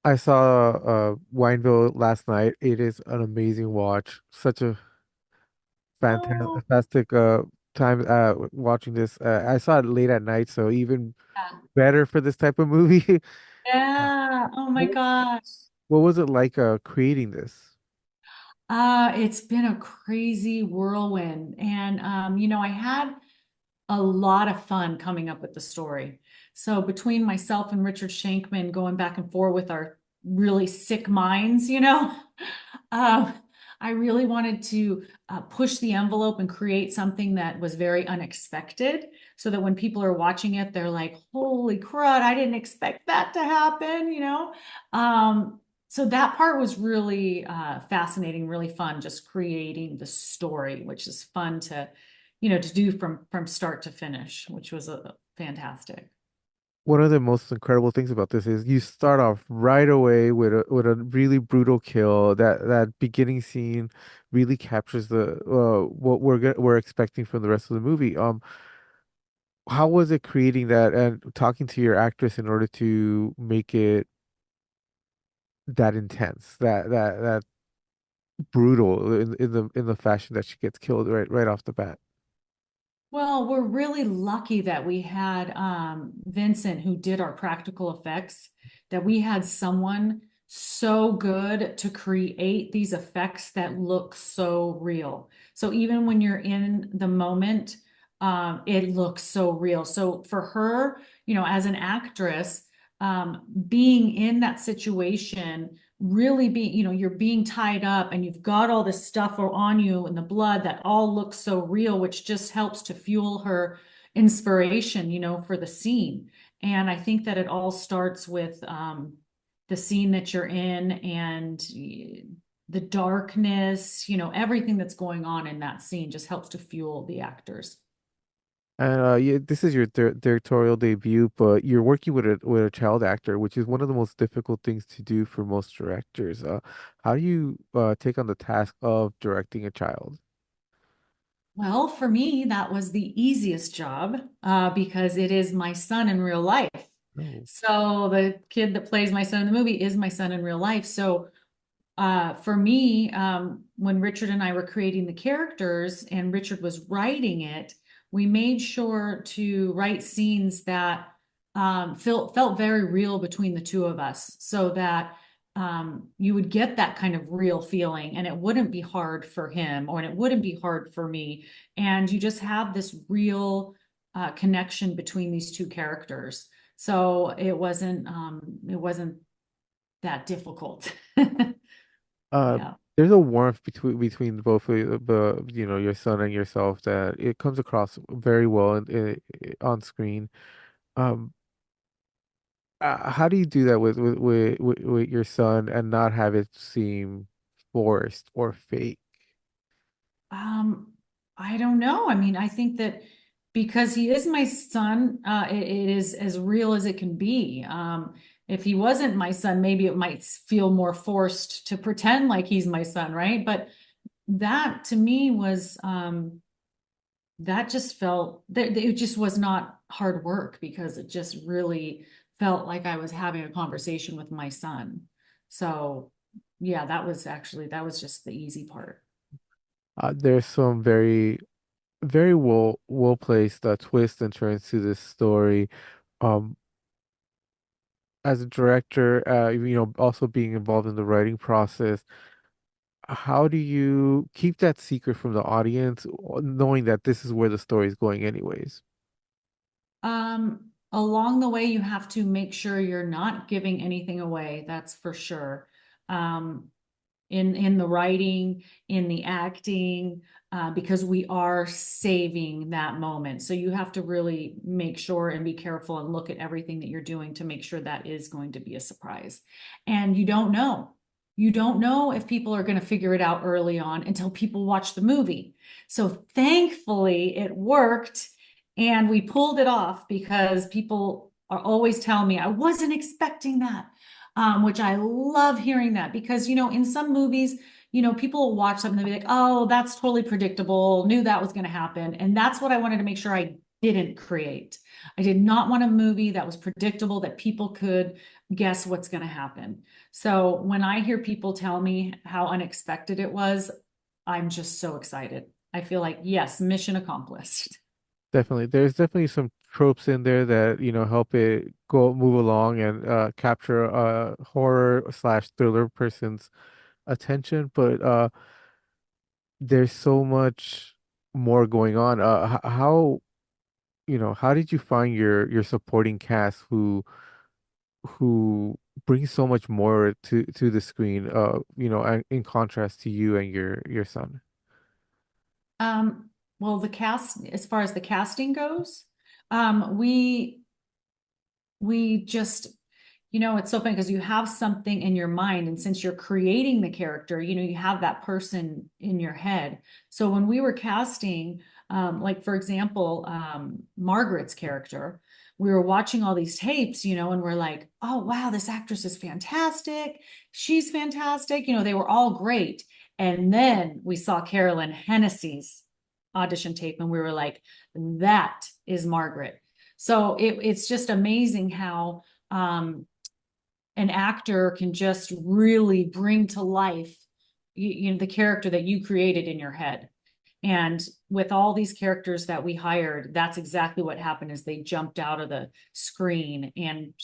I saw Wineville last night. It is an amazing watch. Such a Oh, fantastic time watching this. I saw it late at night, so even yeah. better for this type of movie. Yeah. Oh my What, gosh. what was it like creating this? It's been a crazy whirlwind. And I had a lot of fun coming up with the story. So between myself and Richard Shankman going back and forth with our really sick minds, uh, I really wanted to push the envelope and create something that was very unexpected so that when people are watching it, they're like, holy crud, I didn't expect that to happen. So that part was really fascinating, really fun, just creating the story, which is fun to do from start to finish, which was fantastic. One of the most incredible things about this is you start off right away with a really brutal kill. That beginning scene really captures the what we're expecting from the rest of the movie. How was it creating that and talking to your actress in order to make it that intense, that brutal in the fashion that she gets killed right off the bat? Well, we're really lucky that we had Vincent who did our practical effects, that we had someone so good to create these effects that look so real. So even when you're in the moment, it looks so real. So for her, as an actress, being in that situation, really you're being tied up and you've got all this stuff on you and the blood that all looks so real, which just helps to fuel her inspiration, for the scene. And I think that it all starts with the scene that you're in and the darkness, everything that's going on in that scene just helps to fuel the actors. And yeah, this is your directorial debut, but you're working with a child actor, which is one of the most difficult things to do for most directors. How do you take on the task of directing a child? Well, for me, that was the easiest job because it is my son in real life. No. So the kid that plays my son in the movie is my son in real life. So for me, when Richard and I were creating the characters and Richard was writing it, we made sure to write scenes that felt very real between the two of us so that you would get that kind of real feeling and it wouldn't be hard for him or and it wouldn't be hard for me. And you just have this real connection between these two characters. So it wasn't that difficult. Uh, Yeah. there's a warmth between both of your son and yourself that it comes across very well on screen. Um, how do you do that with your son and not have it seem forced or fake? Um, I don't know. I mean, I think that because he is my son, it is as real as it can be. If he wasn't my son, maybe it might feel more forced to pretend like he's my son, right? But that to me was that just felt that it just was not hard work because it just really felt like I was having a conversation with my son. So yeah, that was just the easy part. There's some very well placed twists and turns to this story. Um, as a director, also being involved in the writing process, how do you keep that secret from the audience, knowing that this is where the story is going anyways? Along the way, you have to make sure you're not giving anything away. That's for sure. Um, in the writing, in the acting, because we are saving that moment. So you have to really make sure and be careful and look at everything that you're doing to make sure that is going to be a surprise. And you don't know. You don't know if people are going to figure it out early on until people watch the movie. So thankfully, it worked and we pulled it off because people are always telling me, I wasn't expecting that, which I love hearing that because, in some movies, people will watch something and they'll be like, oh, that's totally predictable, knew that was going to happen. And that's what I wanted to make sure I didn't create. I did not want a movie that was predictable, that people could guess what's going to happen. So when I hear people tell me how unexpected it was, I'm just so excited. I feel like, yes, mission accomplished. Definitely. There's definitely some tropes in there that, help it go move along and capture a horror slash thriller person's attention, but there's so much more going on. How did you find your supporting cast who brings so much more to the screen, in contrast to you and your son? Um, well, the cast, as far as the casting goes, um, we we just, it's so funny because you have something in your mind, and since you're creating the character, you have that person in your head. So when we were casting, like for example, Margaret's character, we were watching all these tapes, and we're like, oh wow, this actress is fantastic, she's fantastic, they were all great. And then we saw Carolyn Hennessy's audition tape, and we were like, that is Margaret. So it's just amazing how an actor can just really bring to life the character that you created in your head. And with all these characters that we hired, that's exactly what happened is they jumped out of the screen and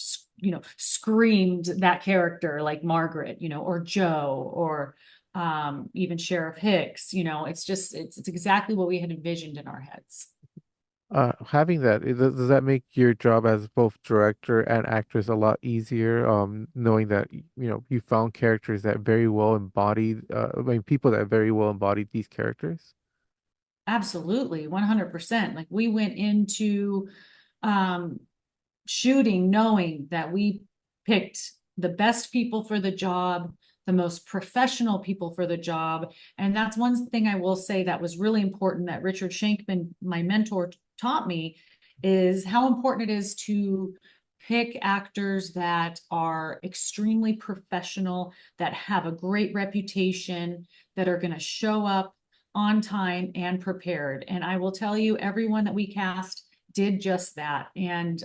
screamed that character like Margaret, or Joe, or even Sheriff Hicks. It's exactly what we had envisioned in our heads. Having that, does that make your job as both director and actress a lot easier? Knowing that you found characters that very well embodied, I mean, people that very well embodied these characters. Absolutely, 100%. Like we went into um, shooting knowing that we picked the best people for the job, the most professional people for the job. And that's one thing I will say that was really important that Richard Shankman, my mentor, taught me is how important it is to pick actors that are extremely professional, that have a great reputation, that are going to show up on time and prepared. And I will tell you, everyone that we cast did just that. And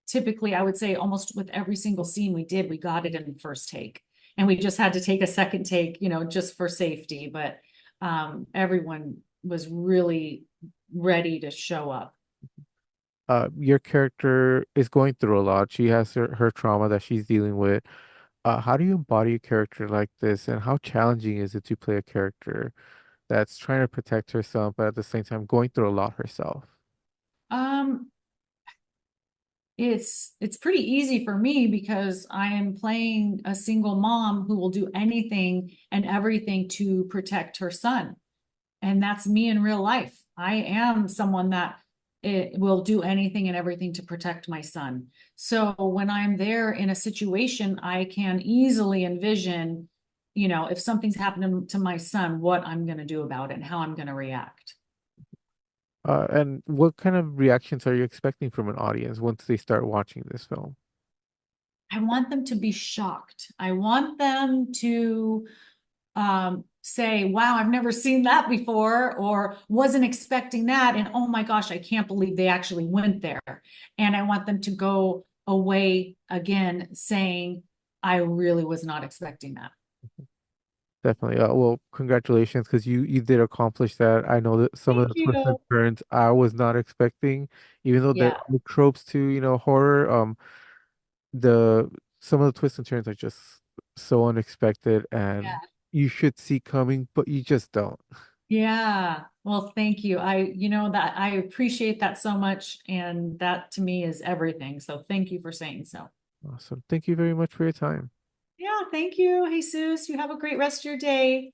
typically, I would say almost with every single scene we did, we got it in the first take. And we just had to take a second take, just for safety. But everyone was really ready to show up. Your character is going through a lot. She has her trauma that she's dealing with. How do you embody a character like this, and how challenging is it to play a character that's trying to protect herself, but at the same time going through a lot herself? Um, it's pretty easy for me because I am playing a single mom who will do anything and everything to protect her son. And that's me in real life. I am someone that it will do anything and everything to protect my son. So when I'm there in a situation, I can easily envision, if something's happening to my son, what I'm going to do about it and how I'm going to react. And what kind of reactions are you expecting from an audience once they start watching this film? I want them to be shocked. I want them to say, wow, I've never seen that before, or wasn't expecting that. And oh my gosh, I can't believe they actually went there. And I want them to go away again saying, I really was not expecting that. Definitely. Well, congratulations, because you did accomplish that. I know that some of Thank the twists and you. turns I was not expecting, even though there Yeah. are tropes to, horror. The some of the twists and turns are just so unexpected, and Yeah. you should see coming, but you just don't. Yeah. Well, thank you. That I appreciate that so much. And that to me is everything. So thank you for saying so. Awesome. Thank you very much for your time. Yeah. Thank you, Jesus. You have a great rest of your day.